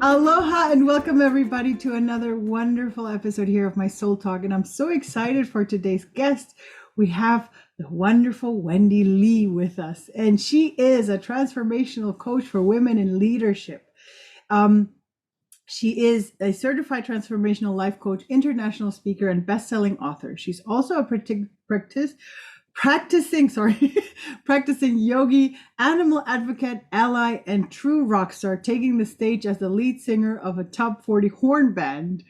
Aloha and welcome everybody to another wonderful episode here of my Soul Talk. And I'm so excited for today's guest. We have the wonderful Wendy Lee with us, and she is a transformational coach for women in leadership. She is a certified transformational life coach, international speaker, and best-selling author. She's also a practicing yogi, animal advocate, ally, and true rock star, taking the stage as the lead singer of a top 40 horn band.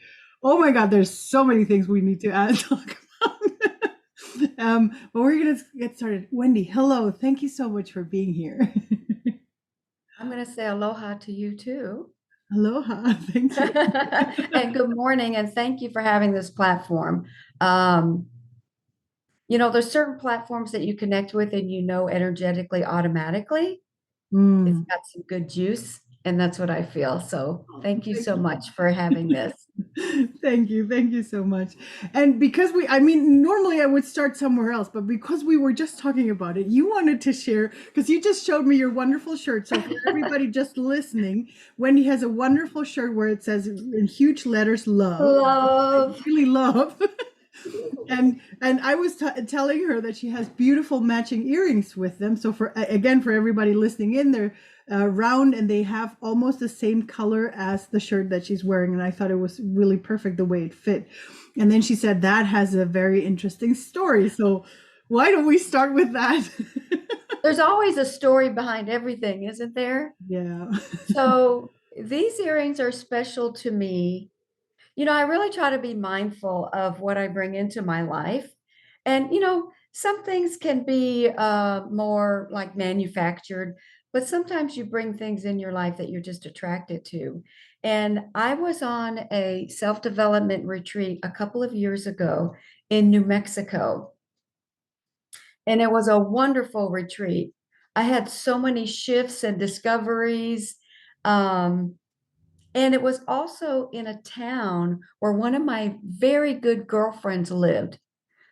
Oh my God, there's so many things we need to talk about. But we're going to get started. Wendy, hello. Thank you so much for being here. I'm going to say aloha to you too. Aloha. Thank you. And good morning, and thank you for having this platform. There's certain platforms that you connect with and energetically, automatically. It's got some good juice, and that's what I feel. So thank you so much for having this. Thank you. Thank you so much. And because normally I would start somewhere else, but because we were just talking about it, you wanted to share, because you just showed me your wonderful shirt. So for everybody just listening, Wendy has a wonderful shirt where it says in huge letters, love. Love. I really love. And I was telling her that she has beautiful matching earrings with them. So for everybody listening in, they're round and they have almost the same color as the shirt that she's wearing. And I thought it was really perfect the way it fit. And then she said that has a very interesting story. So why don't we start with that? There's always a story behind everything, isn't there? Yeah. So these earrings are special to me. I really try to be mindful of what I bring into my life. And, some things can be more like manufactured, but sometimes you bring things in your life that you're just attracted to. And I was on a self-development retreat a couple of years ago in New Mexico. And it was a wonderful retreat. I had so many shifts and discoveries. And it was also in a town where one of my very good girlfriends lived.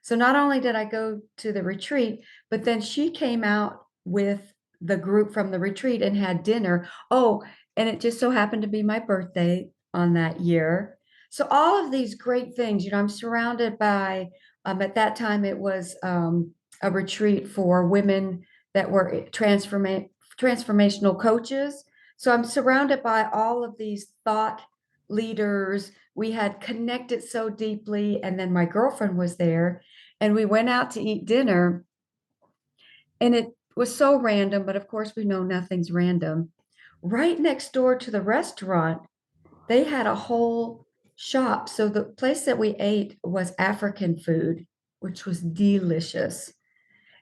So not only did I go to the retreat, but then she came out with the group from the retreat and had dinner. Oh, and it just so happened to be my birthday on that year. So all of these great things, I'm surrounded by, at that time, it was a retreat for women that were transformational coaches. So I'm surrounded by all of these thought leaders. We had connected so deeply. And then my girlfriend was there and we went out to eat dinner. And it was so random, but of course we know nothing's random. Right next door to the restaurant, they had a whole shop. So the place that we ate was African food, which was delicious.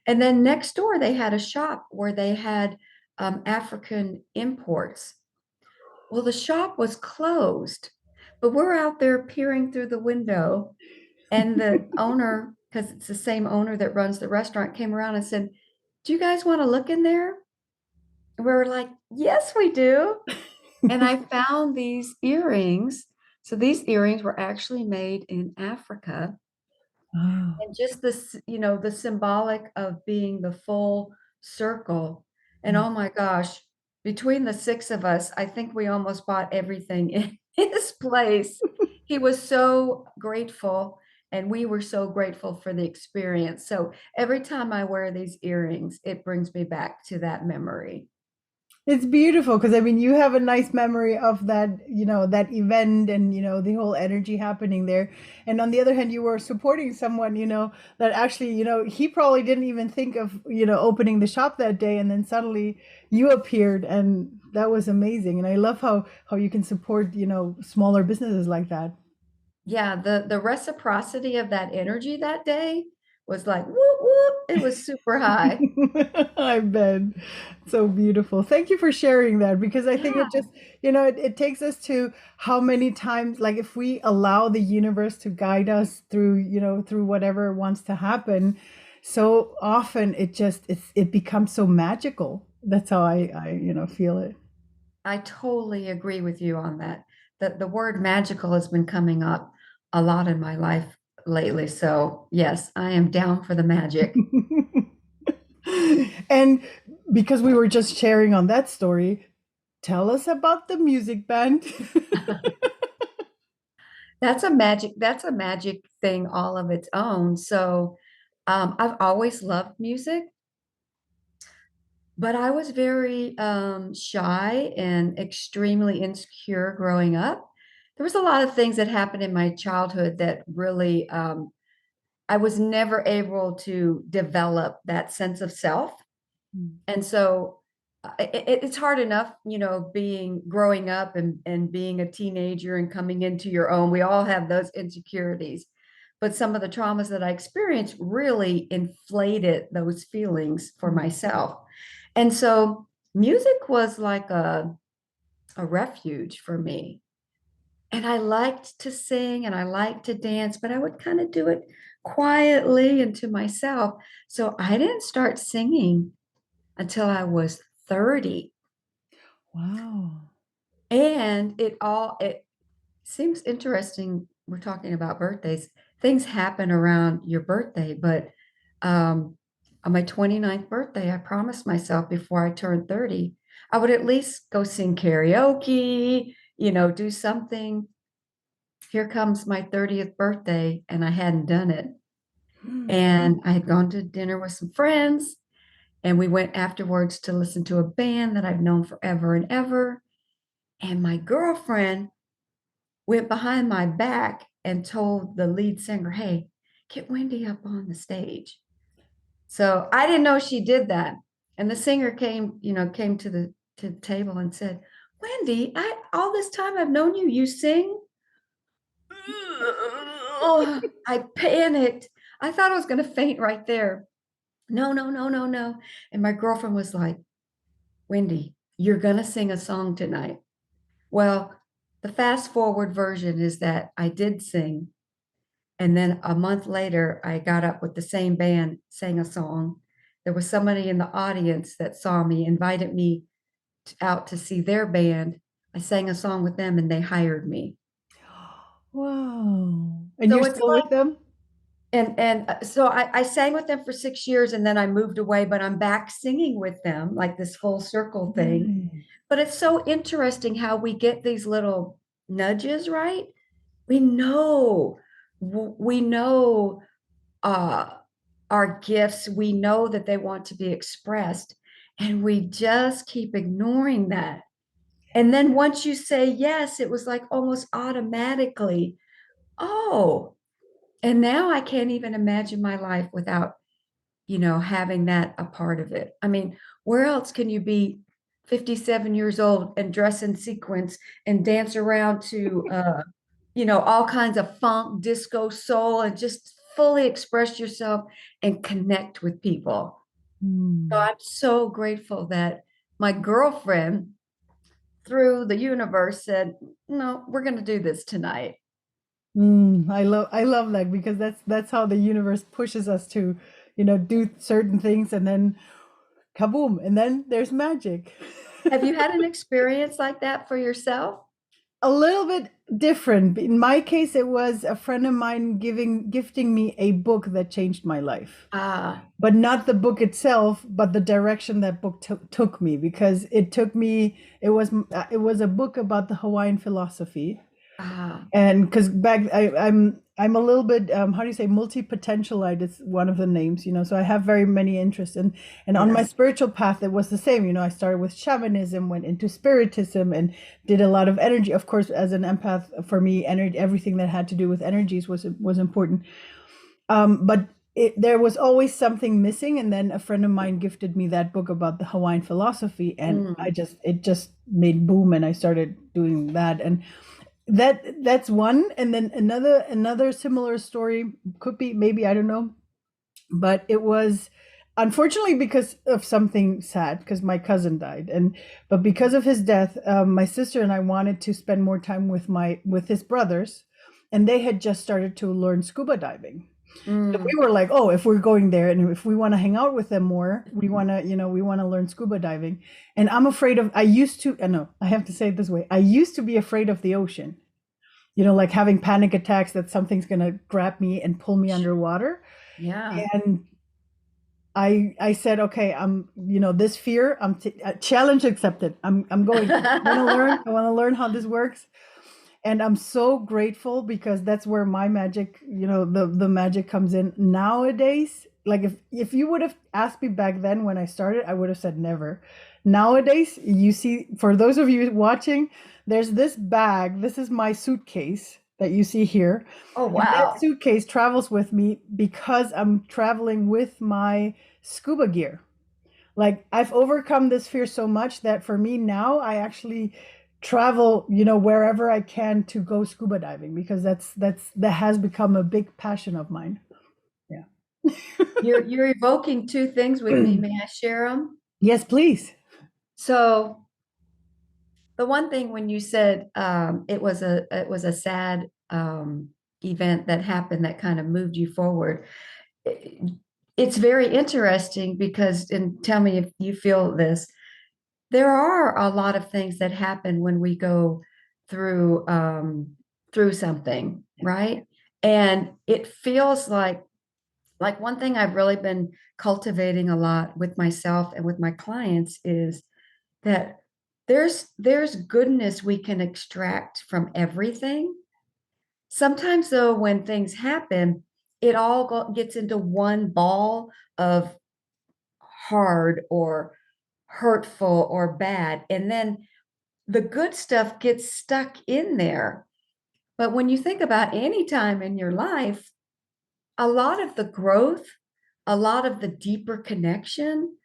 And then next door, they had a shop where they had African imports. Well, the shop was closed, but we're out there peering through the window. And the owner, because it's the same owner that runs the restaurant, came around and said, "Do you guys want to look in there?" And we were like, "Yes, we do." And I found these earrings. So these earrings were actually made in Africa. Oh. And just this, the symbolic of being the full circle. And oh my gosh, between the six of us, I think we almost bought everything in his place. He was so grateful, and we were so grateful for the experience. So every time I wear these earrings, it brings me back to that memory. It's beautiful because you have a nice memory of that, that event and, the whole energy happening there. And on the other hand, you were supporting someone, that actually, he probably didn't even think of, opening the shop that day. And then suddenly you appeared and that was amazing. And I love how you can support, smaller businesses like that. Yeah, the reciprocity of that energy that day was like whoop whoop. It was super high. I bet. So beautiful. Thank you for sharing that because I think Yeah. it just, it takes us to how many times, like if we allow the universe to guide us through, through whatever wants to happen, so often it becomes so magical. That's how I feel it. I totally agree with you on that. The word magical has been coming up a lot in my life lately. So, yes, I am down for the magic. And because we were just sharing on that story, Tell us about the music band. That's a magic thing all of its own. So I've always loved music, but I was very shy and extremely insecure growing up. There was a lot of things that happened in my childhood that really I was never able to develop that sense of self. And so it's hard enough, being growing up and being a teenager and coming into your own. We all have those insecurities. But some of the traumas that I experienced really inflated those feelings for Mm. myself. And so music was like a refuge for me. And I liked to sing and I liked to dance, but I would kind of do it quietly and to myself. So I didn't start singing until I was 30. Wow. And it seems interesting. We're talking about birthdays. Things happen around your birthday, but on my 29th birthday, I promised myself before I turned 30, I would at least go sing karaoke, do something. Here comes my 30th birthday, and I hadn't done it. Mm. And I had gone to dinner with some friends, and we went afterwards to listen to a band that I've known forever and ever. And my girlfriend went behind my back and told the lead singer, "Hey, get Wendy up on the stage." So I didn't know she did that. And the singer came to the table and said, "Wendy, all this time I've known you, you sing?" I panicked. I thought I was going to faint right there. No, no, no, no, no. And my girlfriend was like, "Wendy, you're going to sing a song tonight." Well, the fast forward version is that I did sing. And then a month later, I got up with the same band, sang a song. There was somebody in the audience that saw me, invited me out to see their band. I sang a song with them and they hired me. Wow. And you're So it's still with like, them? so I sang with them for 6 years and then I moved away, but I'm back singing with them, like this full circle thing. Nice. But it's so interesting how we get these little nudges, right? We know, we know uh, our gifts. We know that they want to be expressed, and we just keep ignoring that. And then once you say yes, it was like almost automatically, oh, and now I can't even imagine my life without, having that a part of it. I mean, where else can you be 57 years old and dress in sequins and dance around to all kinds of funk, disco, soul, and just fully express yourself and connect with people. So Mm. I'm so grateful that my girlfriend, through the universe, said, "No, we're going to do this tonight." I love that because that's how the universe pushes us to, do certain things and then kaboom, and then there's magic. Have you had an experience like that for yourself? A little bit different. In my case, it was a friend of mine gifting me a book that changed my life. Ah, But not the book itself, but the direction that book took me, because it was a book about the Hawaiian philosophy. ah, And because I'm a little bit, how do you say, multi-potentialite is one of the names, so I have very many interests. And on my yes. spiritual path it was the same. I started with shamanism, went into spiritism, and did a lot of energy. Of course, as an empath, for me, energy, everything that had to do with energies was important. But there was always something missing, and then a friend of mine gifted me that book about the Hawaiian philosophy, and Mm, it just made boom, and I started doing that. And that's one. And then another similar story could be, maybe, I don't know, but it was unfortunately because of something sad, because my cousin died. And but because of his death, my sister and I wanted to spend more time with his brothers, and they had just started to learn scuba diving. So mm. we were like, oh, if we're going there and if we want to hang out with them more, we want to learn scuba diving. And I'm afraid of, I used to, no, I have to say it this way. I used to be afraid of the ocean, like having panic attacks that something's going to grab me and pull me underwater. Yeah. And I said, okay, this fear, challenge accepted. I'm going. I want to learn how this works. And I'm so grateful because that's where my magic, the magic comes in nowadays. Like if you would have asked me back then when I started, I would have said never. Nowadays, you see, for those of you watching, there's this bag. This is my suitcase that you see here. Oh, And that wow. suitcase travels with me because I'm traveling with my scuba gear. Like I've overcome this fear so much that for me now, I actually travel, wherever I can to go scuba diving because that has become a big passion of mine. Yeah. You're evoking two things with me. May I share them? Yes, please. So the one thing when you said it was a sad event that happened that kind of moved you forward, it- it's very interesting because, and tell me if you feel this, there are a lot of things that happen when we go through through something, right? And it feels like one thing I've really been cultivating a lot with myself and with my clients is that there's goodness we can extract from everything. Sometimes though, when things happen, it all gets into one ball of hard or hurtful or bad, and then the good stuff gets stuck in there. But when you think about any time in your life, a lot of the growth, a lot of the deeper connection,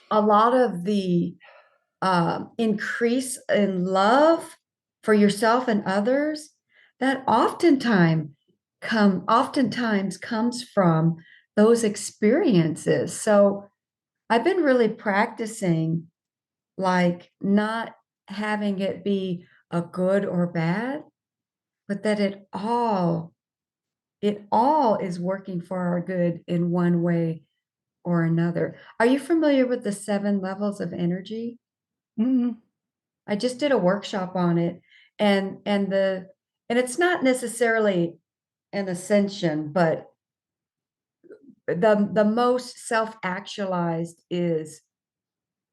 a lot of the increase in love for yourself and others, that oftentimes comes from those experiences. So I've been really practicing like not having it be a good or bad, but that it all is working for our good in one way or another. Are you familiar with the 7 levels of energy? Mm. I just did a workshop on it, and it's not necessarily an ascension, but the most self-actualized is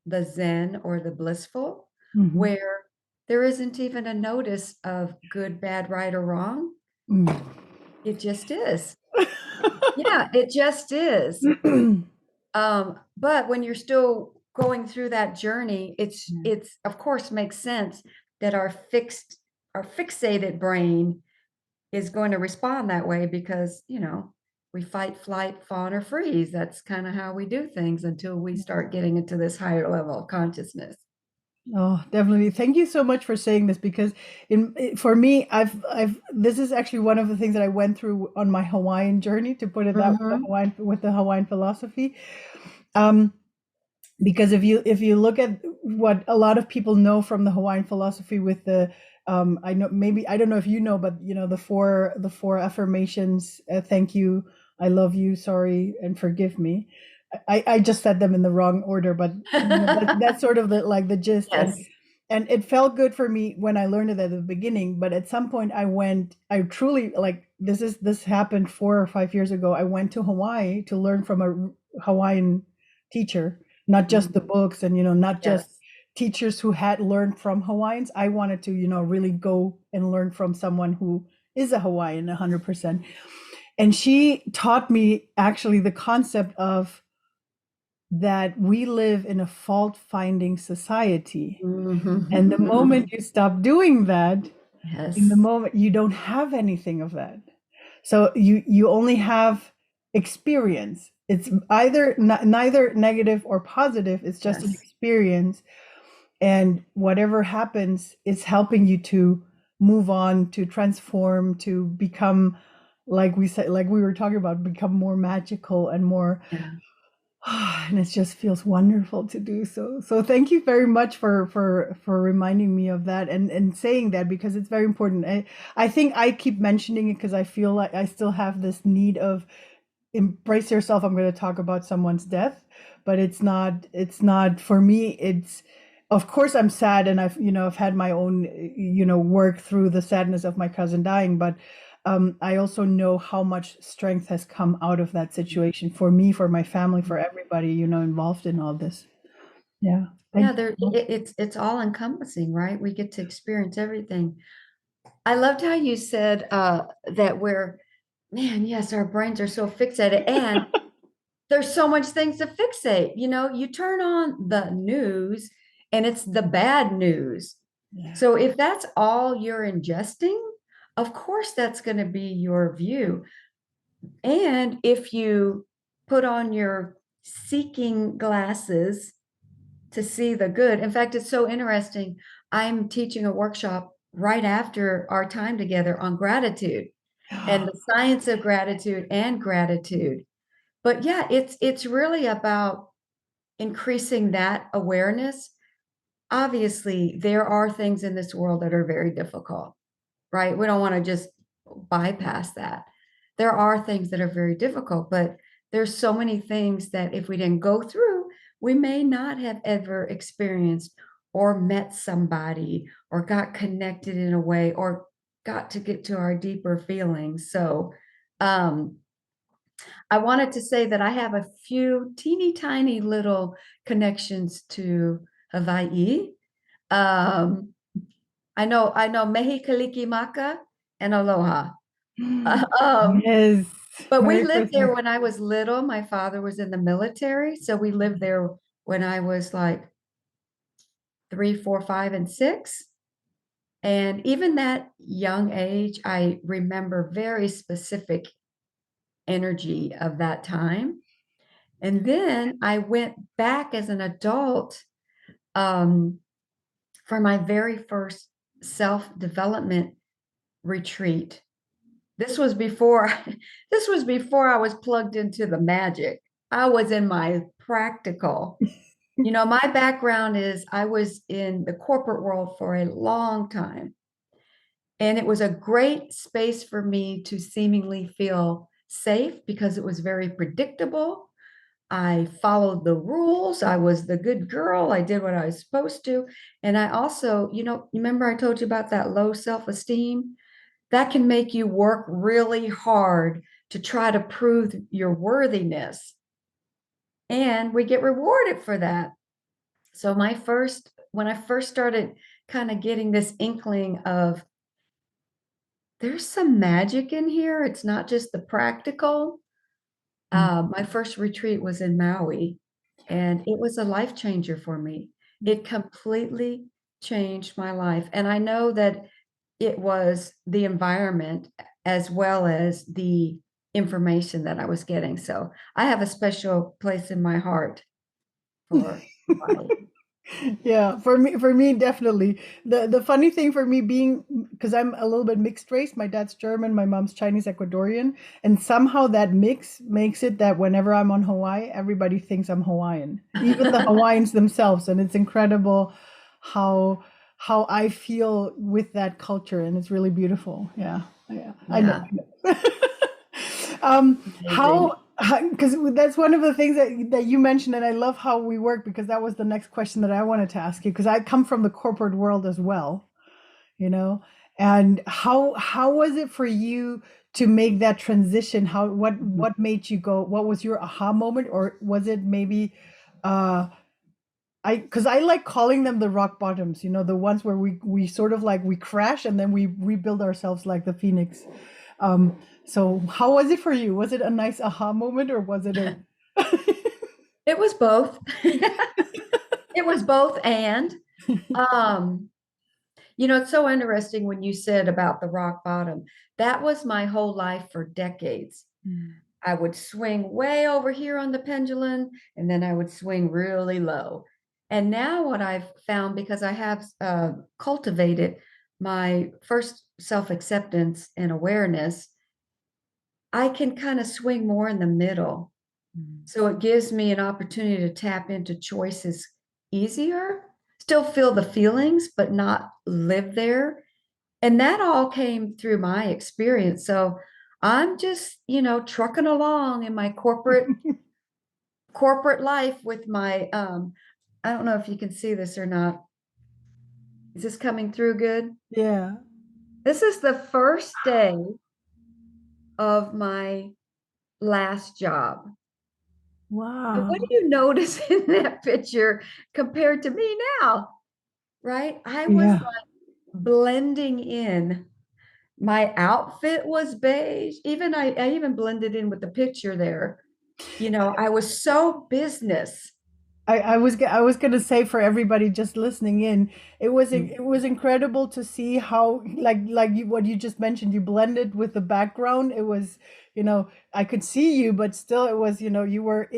the Zen or the blissful, Mhm. where there isn't even a notice of good, bad, right, or wrong. Mm. It just is. Yeah, it just is. But when you're still going through that journey, Yeah. it's of course makes sense that our fixated brain is going to respond that way because, we fight, flight, fawn, or freeze. That's kind of how we do things until we start getting into this higher level of consciousness. Oh, definitely. Thank you so much for saying this because for me, this is actually one of the things that I went through on my Hawaiian journey, to put it that way, Mm-hmm. With the Hawaiian philosophy. Um, because if you look at what a lot of people know from the Hawaiian philosophy with the I know, maybe I don't know if you know, but the four affirmations, thank you, I love you, sorry, and forgive me. I just said them in the wrong order, but that's sort of the gist. and Yes. and it felt good for me when I learned it at the beginning, but at some point I truly, like, this happened 4 or 5 years ago. I went to Hawaii to learn from a Hawaiian teacher, not just the Mhm. books, and not just Yes. teachers who had learned from Hawaiians. I wanted to really go and learn from someone who is a Hawaiian 100%. And she taught me actually the concept of that we live in a fault finding society, and the moment Mhm. you stop doing that, in the Yes. moment you don't have anything of that. So you only have experience. It's either neither negative or positive. It's just an Yes. experience, and whatever happens is helping you to move on, to transform, to become, like we said, like we were talking about, become more magical and more. Yeah. And it just feels wonderful to do so. So thank you very much for reminding me of that, and saying that, because it's very important. I think I keep mentioning it because I feel like I still have this need of embrace yourself. I'm going to talk about someone's death, but it's not for me. It's, of course I'm sad, and I've had my own work through the sadness of my cousin dying, but I also know how much strength has come out of that situation for me, for my family, for everybody, involved in all this. Yeah. Yeah, Thank you so much. it's all encompassing, right? We get to experience everything. I loved how you said that we're, man, yes, our brains are so fixated, and there's so much things to fixate. You turn on the news and it's the bad news. Yeah. So if that's all you're ingesting, of course that's going to be your view. And if you put on your seeking glasses to see the good, in fact, it's so interesting. I'm teaching a workshop right after our time together on gratitude and the science of gratitude and gratitude. But yeah, it's really about increasing that awareness. Obviously, there are things in this world that are very difficult, right? We don't want to just bypass that. There are things that are very difficult, but there's so many things that if we didn't go through, we may not have ever experienced or met somebody or got connected in a way or got to get to our deeper feelings. So, um, I wanted to say that I have a few teeny tiny little connections to Hawaii. Um, I know Mehi Kaliki Maka and Aloha. Um, Yes. but we Merry lived Christmas. there when I was little. My father was in the military, so we lived there when I was like 3, 4, 5, and 6. And even that young age, I remember very specific energy of that time. And then I went back as an adult um, for my very first self-development retreat. This was before this was before I was plugged into the magic. I was in my practical. My background is I was in the corporate world for a long time. And it was a great space for me to seemingly feel safe because it was very predictable. I followed the rules. I was the good girl. I did what I was supposed to. And I also, remember I told you about that low self-esteem? That can make you work really hard to try to prove your worthiness. And we get rewarded for that. So when I first started kind of getting this inkling of there's some magic in here, it's not just the practical. My first retreat was in Maui, and it was a life changer for me. It completely changed my life. And I know that it was the environment as well as the information that I was getting. So I have a special place in my heart for Hawaii. Yeah, for me definitely. The funny thing for me being, because I'm a little bit mixed race, my dad's German, my mom's Chinese Ecuadorian, and somehow that mix makes it that whenever I'm on Hawaii, everybody thinks I'm Hawaiian, even the Hawaiians themselves, and it's incredible how how I feel with that culture, and it's really beautiful. Yeah, yeah, I know. Yeah, I know. amazing. Because that's one of the things that you mentioned, and I love how we work because that was the next question that I wanted to ask you because I come from the corporate world as well, you know, and how was it for you to make that transition? How what made you go? What was your aha moment, or was it maybe uh because I like calling them the rock bottoms, the ones where we sort of like we crash and then we rebuild ourselves like the phoenix. So how was it for you? Was it a nice aha moment or was it a It was both. It was both and um it's so interesting when you said about the rock bottom. That was my whole life for decades. Mm, I would swing way over here on the pendulum and then I would swing really low. And now what I've found, because I have cultivated my first self-acceptance and awareness, I can kind of swing more in the middle. mm. So it gives me an opportunity to tap into choices easier, still feel the feelings, but not live there. And that all came through my experience. So I'm just, trucking along in my corporate life with my I don't know if you can see this or not. Is this coming through good? Yeah. This is the first day of my last job. And what do Wow. you notice in that picture compared to me now? Right? I was Yeah. like blending in. My outfit was beige. Even I even blended in with the picture there. I was so business. I was gonna say for everybody just listening in, Mm. it was incredible to see how what you just mentioned, you blended with the background. It was, I could see you, but still it was, you were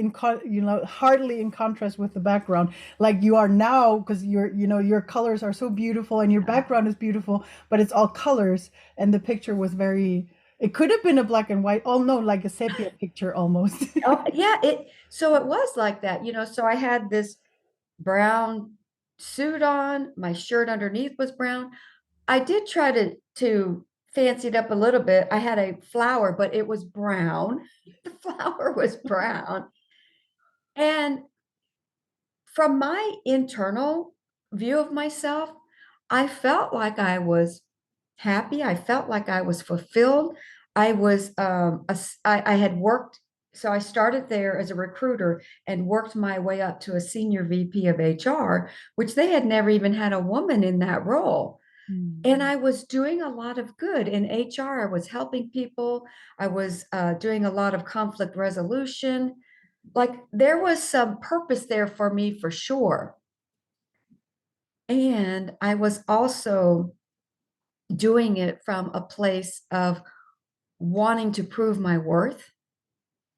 hardly in contrast with the background like you are now, because your colors are so beautiful and your background is beautiful, but it's all colors, and the picture was very. It could have been a black and white. Oh no, like a sepia picture almost. Oh, yeah, so it was like that, so I had this brown suit on, my shirt underneath was brown. I did try to fancy it up a little bit. I had a flower, but it was brown. The flower was brown. And from my internal view of myself, I felt like I was happy. I felt like I was fulfilled. I was, I had worked, so I started there as a recruiter and worked my way up to a senior VP of HR, which they had never even had a woman in that role. And I was doing a lot of good in HR. I was helping people. I was doing a lot of conflict resolution. Like there was some purpose there for me for sure. And I was also doing it from a place of wanting to prove my worth.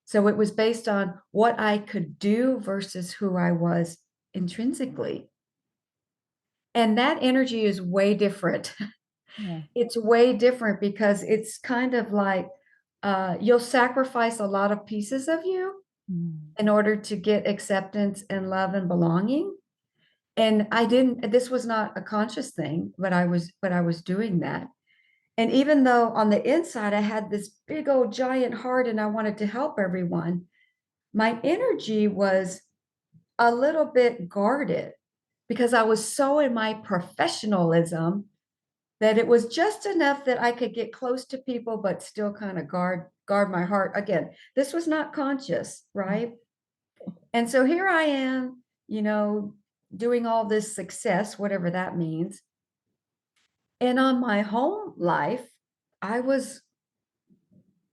So it was based on what I could do versus who I was intrinsically. And that energy is way different. Yeah. It's way different because it's kind of like you'll sacrifice a lot of pieces of you Mm. in order to get acceptance and love and belonging. And I didn't, this was not a conscious thing, but I was doing that. And even though on the inside I had this big old giant heart and I wanted to help everyone, my energy was a little bit guarded because I was so in my professionalism that it was just enough that I could get close to people, but still kind of guard my heart. Again, this was not conscious, right? And so here I am, doing all this success, whatever that means. And on my home life, I was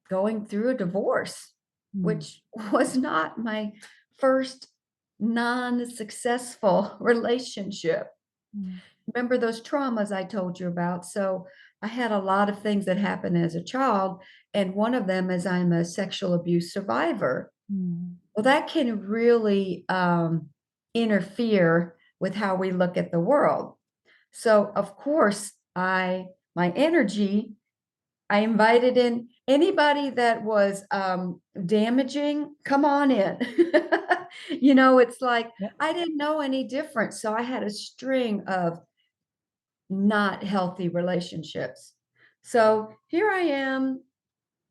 going through a divorce, Mm. which was not my first non-successful relationship. Mm. Remember those traumas I told you about? So I had a lot of things that happened as a child, and one of them is I'm a sexual abuse survivor. Mm. Well, that can really interfere with how we look at the world. So, of course, my energy, I invited in anybody that was damaging, come on in. It's like Yeah. I didn't know any different. So I had a string of not healthy relationships. So here I am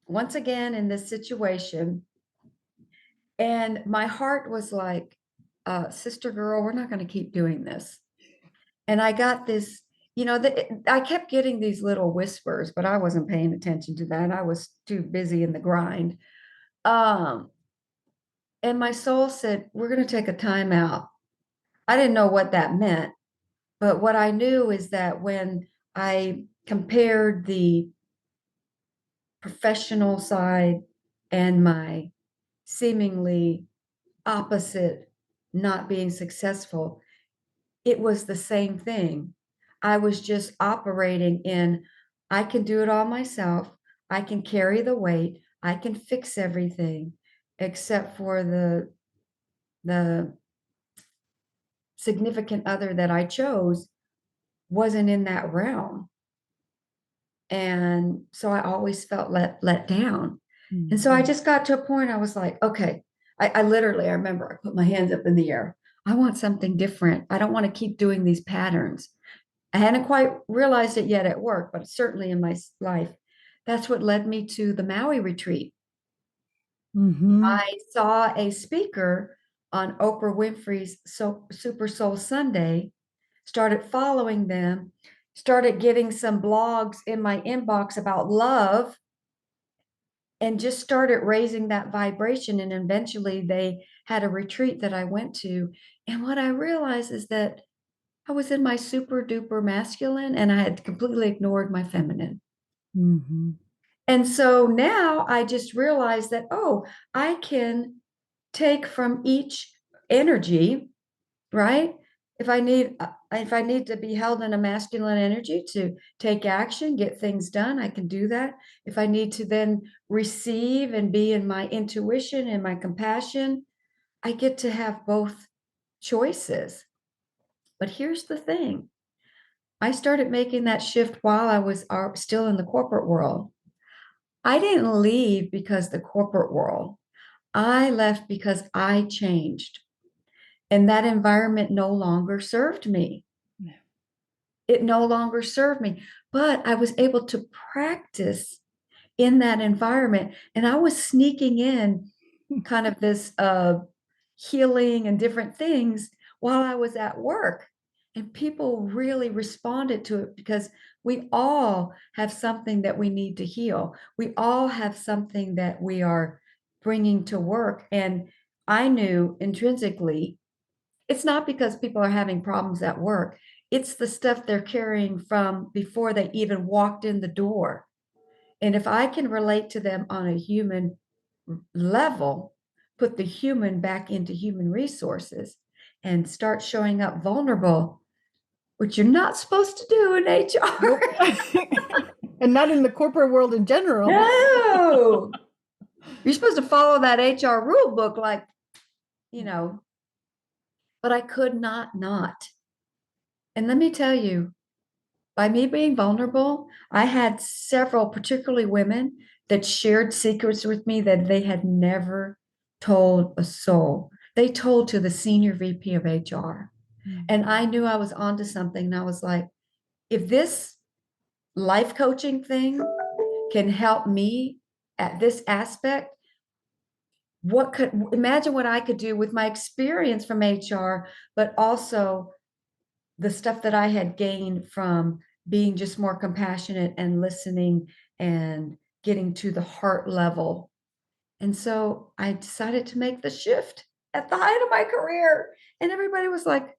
once again in this situation. And my heart was like, sister girl, we're not going to keep doing this. And I got this, I kept getting these little whispers, but I wasn't paying attention to that. I was too busy in the grind. Um, and my soul said, we're going to take a time out. I didn't know what that meant, but what I knew is that when I compared the professional side and my seemingly opposite not being successful, it was the same thing. I was just operating in, I can do it all myself. I can carry the weight. I can fix everything except for the significant other that I chose wasn't in that realm. And so I always felt let down. And so I Mm. just got to a point I was like, okay, I literally, I remember I put my hands up in the air. I want something different. I don't want to keep doing these patterns. I hadn't quite realized it yet at work, but certainly in my life. That's what led me to the Maui retreat. Mm-hmm. I saw a speaker on Oprah Winfrey's Super Soul Sunday, started following them, started getting some blogs in my inbox about love. and just started raising that vibration. And eventually they had a retreat that I went to. And what I realized is that I was in my super duper masculine and I had completely ignored my feminine. Mm-hmm. And so now I just realized that, oh, I can take from each energy, right? If I need to be held in a masculine energy to take action, get things done, I can do that. If I need to then receive and be in my intuition and my compassion, I get to have both choices. But here's the thing. I started making that shift while I was still in the corporate world. I didn't leave because the corporate world. I left because I changed and that environment no longer served me. It no longer served me, but I was able to practice in that environment. And I was sneaking in kind of this healing and different things while I was at work. And people really responded to it because we all have something that we need to heal. We all have something that we are bringing to work. And I knew intrinsically it's not because people are having problems at work. It's the stuff they're carrying from before they even walked in the door. And if I can relate to them on a human level, put the human back into human resources and start showing up vulnerable, which you're not supposed to do in HR. Nope. And not in the corporate world in general. No, you're supposed to follow that HR rule book, like, you know, but I could not. And let me tell you, by me being vulnerable, I had several, particularly women, that shared secrets with me that they had never told a soul. They told to the senior VP of HR. And I knew I was onto something. And I was like, if this life coaching thing can help me at this aspect, imagine what I could do with my experience from HR, but also the stuff that I had gained from being just more compassionate and listening and getting to the heart level. And so I decided to make the shift at the height of my career. And everybody was like,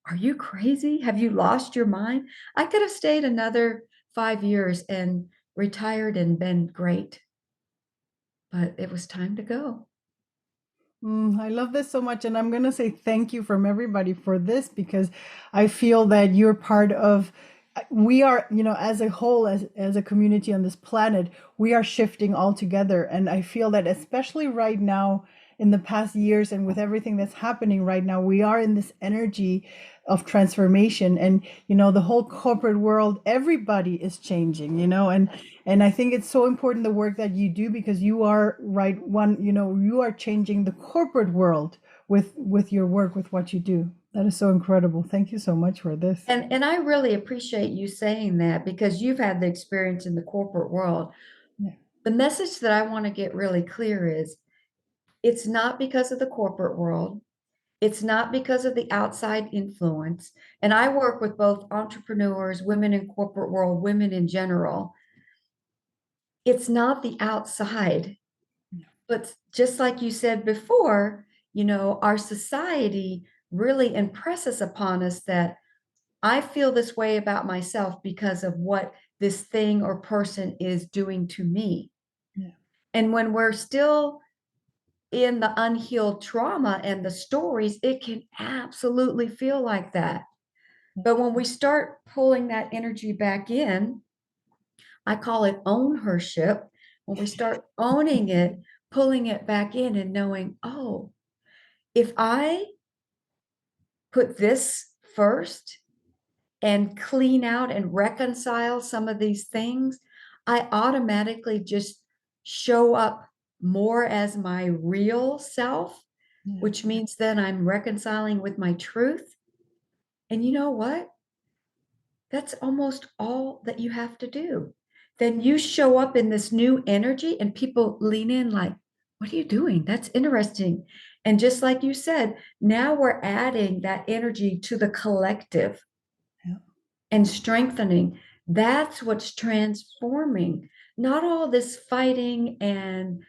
are you crazy? Have you lost your mind? I could have stayed another 5 years and retired and been great, but it was time to go. I love this so much. And I'm going to say thank you from everybody for this because I feel that you're part of, we are, as a whole, as a community on this planet, we are shifting all together. And I feel that especially right now, in the past years and with everything that's happening right now, we are in this energy of transformation. And, the whole corporate world, everybody is changing, and I think it's so important the work that you do because you are you are changing the corporate world with your work, with what you do. That is so incredible. Thank you so much for this. And I really appreciate you saying that because you've had the experience in the corporate world. Yeah. The message that I want to get really clear is it's not because of the corporate world. It's not because of the outside influence. And I work with both entrepreneurs, women in corporate world, women in general. It's not the outside, but just like you said before, our society really impresses upon us that I feel this way about myself because of what this thing or person is doing to me. Yeah. And when we're still in the unhealed trauma and the stories, it can absolutely feel like that. But when we start pulling that energy back in, I call it ownership. When we start owning it, pulling it back in and knowing, oh, if I put this first and clean out and reconcile some of these things, I automatically just show up more as my real self, which means then I'm reconciling with my truth. And you know what? That's almost all that you have to do. Then you show up in this new energy and people lean in like, what are you doing? That's interesting. And just like you said, now we're adding that energy to the collective. Yeah. And strengthening. That's what's transforming not all this fighting and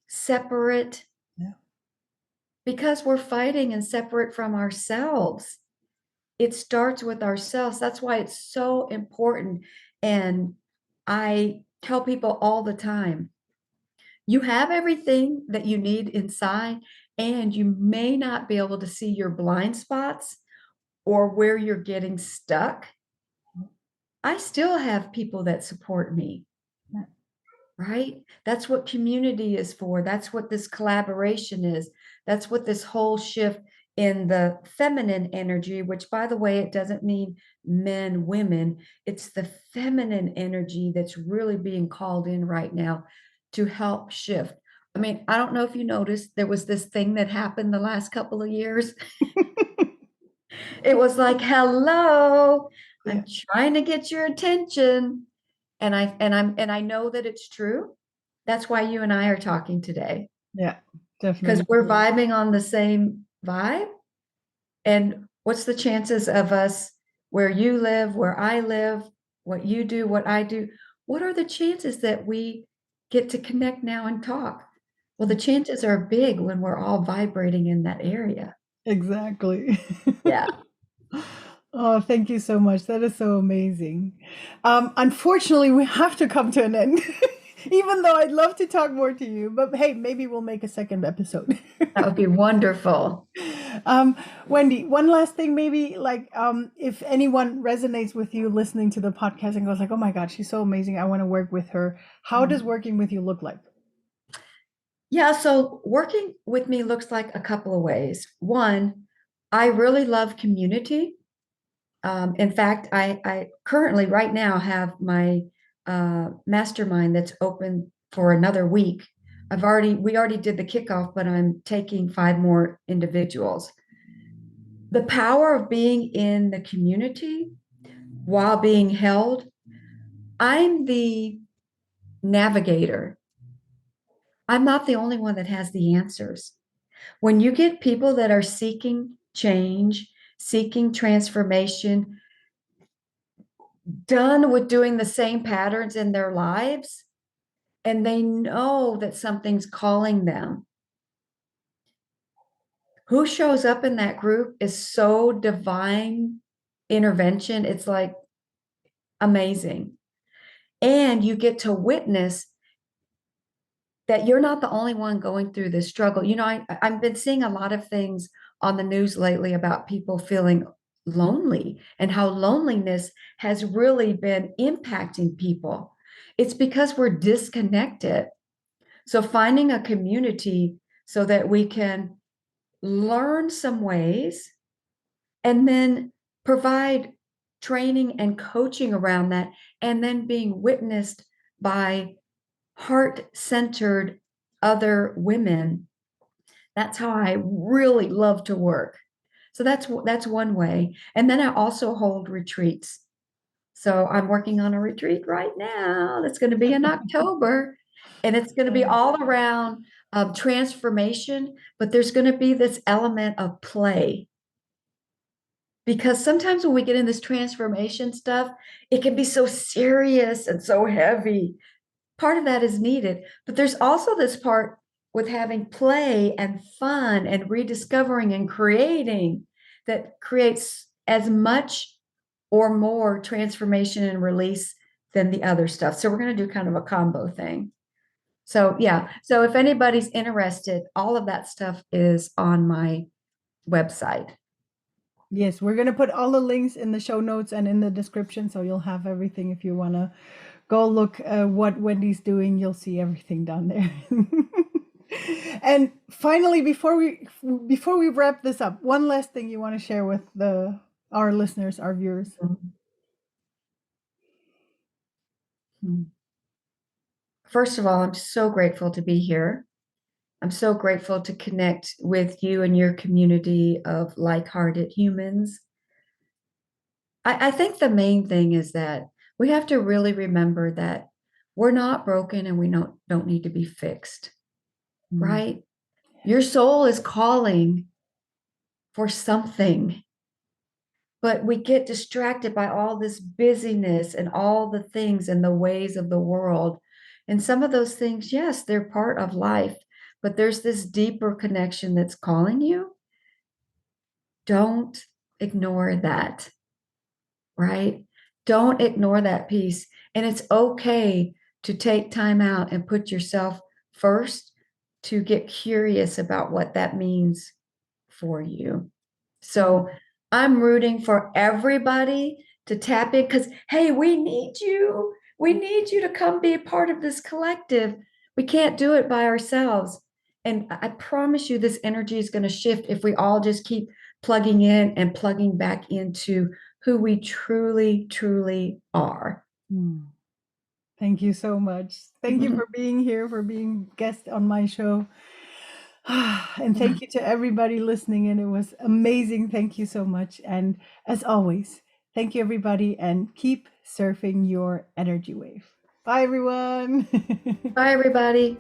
separate, Yeah. because we're fighting and separate from ourselves. It starts with ourselves. That's why it's so important. And I tell people all the time, you have everything that you need inside, and you may not be able to see your blind spots or where you're getting stuck. I still have people that support me, right? That's what community is for. That's what this collaboration is. That's what this whole shift in the feminine energy, which, by the way, it doesn't mean men, women. It's the feminine energy that's really being called in right now to help shift. I mean, I don't know if you noticed, there was this thing that happened the last couple of years. It was like, hello, Yeah. I'm trying to get your attention. And I know that it's true. That's why you and I are talking today, Yeah. because Definitely. we're vibing on the same vibe. And what's the chances of us, where you live, where I live, what you do, what I do? What are the chances that we get to connect now and talk? Well, the chances are big when we're all vibrating in that area. Exactly. Yeah. Oh, thank you so much. That is so amazing. Unfortunately, we have to come to an end, even though I'd love to talk more to you. But hey, maybe we'll make a second episode. That would be wonderful. um, Wendy, one last thing, maybe like if anyone resonates with you listening to the podcast and goes like, "Oh my God, she's so amazing. I want to work with her." How does working with you look like? Yeah, so working with me looks like a couple of ways. One, I really love community. In fact, I currently right now have my mastermind that's open for another week. We already did the kickoff, but I'm taking 5 more individuals. The power of being in the community while being held, I'm the navigator. I'm not the only one that has the answers. When you get people that are seeking change, seeking transformation, done with doing the same patterns in their lives, and they know that something's calling them, who shows up in that group is so divine intervention. It's like amazing. And you get to witness that you're not the only one going through this struggle. I've been seeing a lot of things on the news lately about people feeling lonely and how loneliness has really been impacting people. It's because we're disconnected. So finding a community so that we can learn some ways and then provide training and coaching around that, and then being witnessed by heart-centered other women. That's how I really love to work. So that's one way. And then I also hold retreats. So I'm working on a retreat right now that's going to be in October, and it's going to be all around transformation, but there's going to be this element of play. Because sometimes when we get in this transformation stuff, it can be so serious and so heavy. Part of that is needed, but there's also this part with having play and fun and rediscovering and creating that creates as much or more transformation and release than the other stuff. So we're going to do kind of a combo thing. So yeah, so if anybody's interested, all of that stuff is on my website. Yes, we're going to put all the links in the show notes and in the description, so you'll have everything. If you want to go look what Wendy's doing, you'll see everything down there. And finally, before we wrap this up, one last thing you want to share with our listeners, our viewers. First of all, I'm so grateful to be here. I'm so grateful to connect with you and your community of like-hearted humans. I think the main thing is that we have to really remember that we're not broken and we don't need to be fixed, right? Your soul is calling for something. but we get distracted by all this busyness and all the things and the ways of the world. And some of those things, yes, they're part of life, but there's this deeper connection that's calling you. Don't ignore that, right? Don't ignore that piece. And it's okay to take time out and put yourself first to get curious about what that means for you. So I'm rooting for everybody to tap in because, hey, we need you. We need you to come be a part of this collective. We can't do it by ourselves. And I promise you, this energy is going to shift if we all just keep plugging in and plugging back into who we truly, truly are. Mm. Thank you so much. Thank you for being here, for being guest on my show. And thank you to everybody listening in. It was amazing. Thank you so much. And as always, thank you everybody and keep surfing your energy wave. Bye everyone. Bye, everybody.